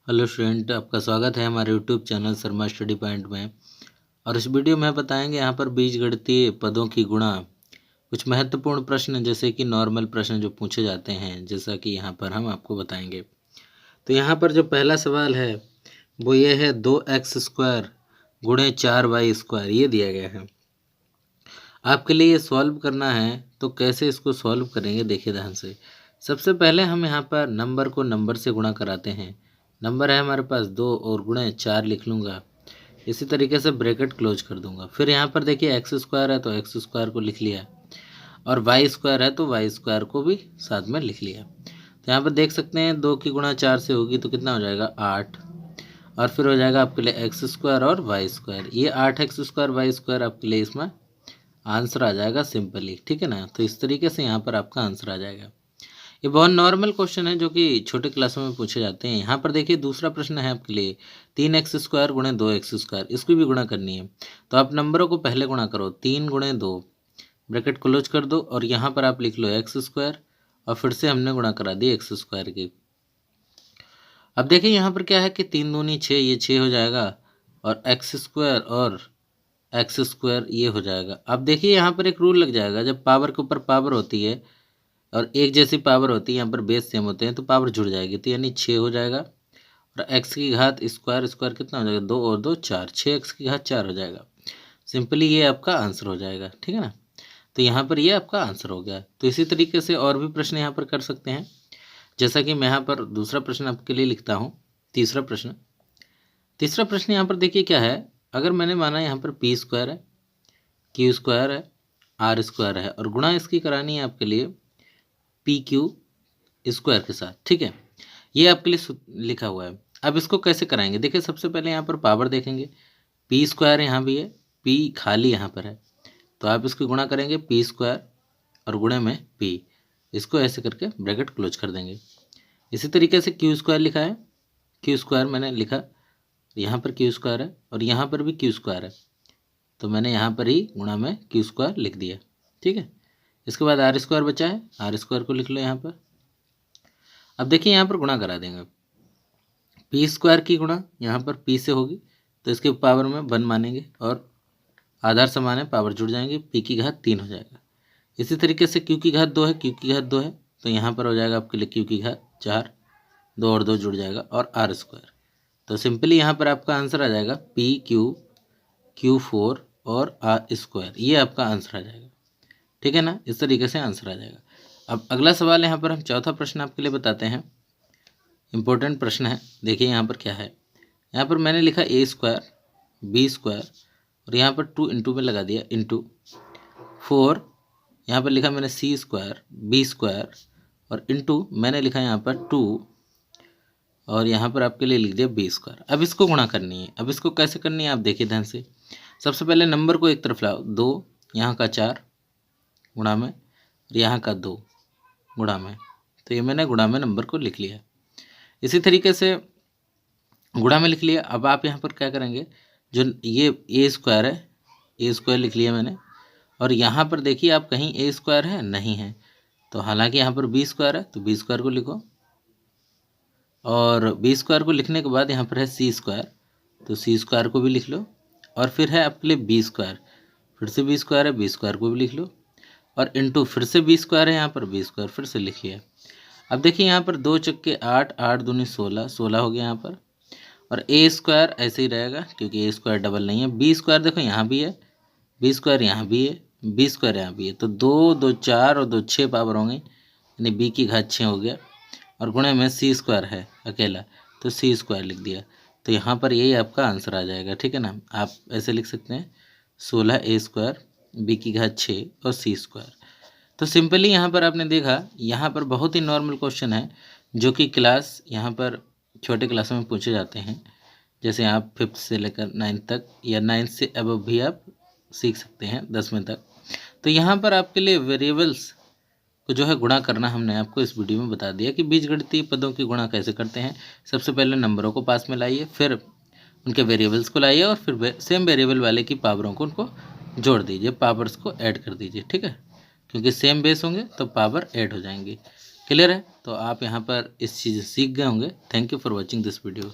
Hello student, आपका स्वागत है हमारे YouTube channel Sharma study point में। और इस वीडियो में बताएंगे यहाँ पर बीजगणितीय पदों की गुणा, कुछ महत्वपूर्ण प्रश्न जैसे कि नॉर्मल प्रश्न जो पूछे जाते हैं, जैसा कि यहाँ पर हम आपको बताएंगे। तो यहाँ पर जो पहला सवाल है वो ये है 2x² गुणे 4y², ये दिया गया है। आपके लिए ये सॉल्व करना है, तो कैसे इसको सॉल्व करेंगे देखिए ध्यान से। सबसे पहले हम यहाँ पर नंबर को नंबर से गुणा कराते हैं। नंबर है हमारे पास 2 और गुणे 4 लिख लूँगा। इसी तरीके से ब्रैकेट क्लोज कर दूंगा। फिर यहाँ पर देखिए x² है तो x² को लिख लिया, और y² है तो y² को भी साथ में लिख लिया। तो यहाँ पर देख सकते हैं 2 की गुणा 4 से होगी तो कितना हो जाएगा 8, और फिर हो जाएगा आपके लिए x² और y²। ये 8x² y² आपके लिए इसमें आंसर आ जाएगा सिंपली, ठीक है ना। तो इस तरीके से यहाँ पर आपका आंसर आ जाएगा। ये बहुत नॉर्मल क्वेश्चन है जो कि छोटे क्लासों में पूछे जाते हैं। यहाँ पर देखिए दूसरा प्रश्न है आपके लिए 3x² गुणे 2x², इसकी भी गुणा करनी है। तो आप नंबरों को पहले गुणा करो, 3 गुणे 2, ब्रैकेट क्लोज कर दो, और यहाँ पर आप लिख लो x², और फिर से हमने गुणा करा दी x² की। अब देखिए यहाँ पर क्या है कि 3 दूनी 6, ये 6 हो जाएगा, और x² और x² ये हो जाएगा। अब देखिए यहाँ पर एक रूल लग जाएगा, जब पावर के ऊपर पावर होती है और एक जैसी पावर होती है, यहाँ पर बेस सेम होते हैं तो पावर जुड़ जाएगी, तो यानी 6 हो जाएगा। और x की घात स्क्वायर स्क्वायर कितना हो जाएगा, 2 और 2 4, 6x की घात 4 हो जाएगा। सिंपली ये आपका आंसर हो जाएगा, ठीक है ना। तो यहाँ पर ये आपका आंसर हो गया। तो इसी तरीके से और भी प्रश्न यहाँ पर कर सकते हैं, जैसा कि मैं यहाँ पर दूसरा प्रश्न आपके लिए लिखता हूँ। तीसरा प्रश्न यहाँ पर देखिए क्या है। अगर मैंने माना यहाँ पर p² है, q² है, r² है, और गुणा इसकी करानी है आपके लिए PQ² के साथ, ठीक है। ये आपके लिए लिखा हुआ है। अब इसको कैसे कराएंगे, देखिए सबसे पहले यहाँ पर पावर देखेंगे, p² यहाँ भी है, p खाली यहाँ पर है, तो आप इसको गुणा करेंगे p² और गुणे में p, इसको ऐसे करके ब्रैकेट क्लोज कर देंगे। इसी तरीके से q² लिखा है, q² मैंने लिखा, यहाँ पर q² है और यहाँ पर भी q² है, तो मैंने यहाँ पर ही गुणा में q² लिख दिया, ठीक है। इसके बाद r² बचा है, r² को लिख लो यहाँ पर। अब देखिए यहाँ पर गुणा करा देंगे, p² की गुणा यहाँ पर p से होगी तो इसके पावर में 1 मानेंगे, और आधार समान है, पावर जुड़ जाएंगे, p की घात 3 हो जाएगा। इसी तरीके से q की घात 2 है, q की घात 2 है, तो यहाँ पर हो जाएगा आपके लिए q की घात 4, 2 और 2 जुड़ जाएगा, और r²। तो सिंपली यहाँ पर आपका आंसर आ जाएगा PQ Q4 और r², ये आपका आंसर आ जाएगा, ठीक है ना। इस तरीके से आंसर आ जाएगा। अब अगला सवाल यहाँ पर हम चौथा प्रश्न आपके लिए बताते हैं, इम्पोर्टेंट प्रश्न है। देखिए यहाँ पर क्या है, यहाँ पर मैंने लिखा a² b² और यहाँ पर 2 इंटू में लगा दिया, इंटू 4, यहाँ पर लिखा मैंने c² b² और इंटू मैंने लिखा यहाँ पर 2, और यहाँ पर आपके लिए लिख दिया b²। अब इसको गुणा करनी है। अब इसको कैसे करनी है आप देखिए ध्यान से। सबसे पहले नंबर को एक तरफ लाओ, 2 यहाँ का 4 गुणा में, और यहाँ का 2 गुणा में, तो ये मैंने गुणा में नंबर को लिख लिया। इसी तरीके से गुणा में लिख लिया। अब आप यहाँ पर क्या करेंगे, जो ये a² है, a² लिख लिया मैंने, और यहाँ पर देखिए आप कहीं a² है नहीं है, तो हालांकि यहाँ पर b² है तो b² को लिखो, और b² को लिखने के बाद यहाँ पर है c², तो c² को भी लिख लो, और फिर है आपके लिए b², फिर से b² है, b² को भी लिख लो, और इंटू फिर से b² है, यहाँ पर b² फिर से लिख लिया। अब देखिए यहाँ पर 2 चक्के 8, 8 दूनी 16, 16 हो गया यहाँ पर, और a² ऐसे ही रहेगा क्योंकि a² डबल नहीं है। b² देखो यहाँ भी है, b² यहाँ भी है, b² यहाँ भी है, तो 2 2 4 और 2 6 पावर होंगे, यानी b की घात 6 हो गया, और गुणे में c² है अकेला, तो c² लिख दिया। तो यहाँ पर यही आपका आंसर आ जाएगा, ठीक है ना। आप ऐसे लिख सकते हैं 16a² b की घात 6 और c²। तो सिंपली यहाँ पर आपने देखा, यहाँ पर बहुत ही नॉर्मल क्वेश्चन है जो कि क्लास यहाँ पर छोटे क्लासों में पूछे जाते हैं, जैसे आप 5th से लेकर 9th तक या 9th से अबव भी आप सीख सकते हैं 10वीं तक। तो यहाँ पर आपके लिए वेरिएबल्स को जो है गुणा करना हमने आपको इस वीडियो में बता दिया कि बीजगणितीय पदों की गुणा कैसे करते हैं। सबसे पहले नंबरों को पास में लाइए, फिर उनके वेरिएबल्स को लाइए, और फिर सेम वेरिएबल वाले की पावरों को उनको जोड़ दीजिए, पावर्स को ऐड कर दीजिए, ठीक है, क्योंकि सेम बेस होंगे तो पावर ऐड हो जाएंगी। क्लियर है? तो आप यहाँ पर इस चीज़ सीख गए होंगे। Thank you for watching this video.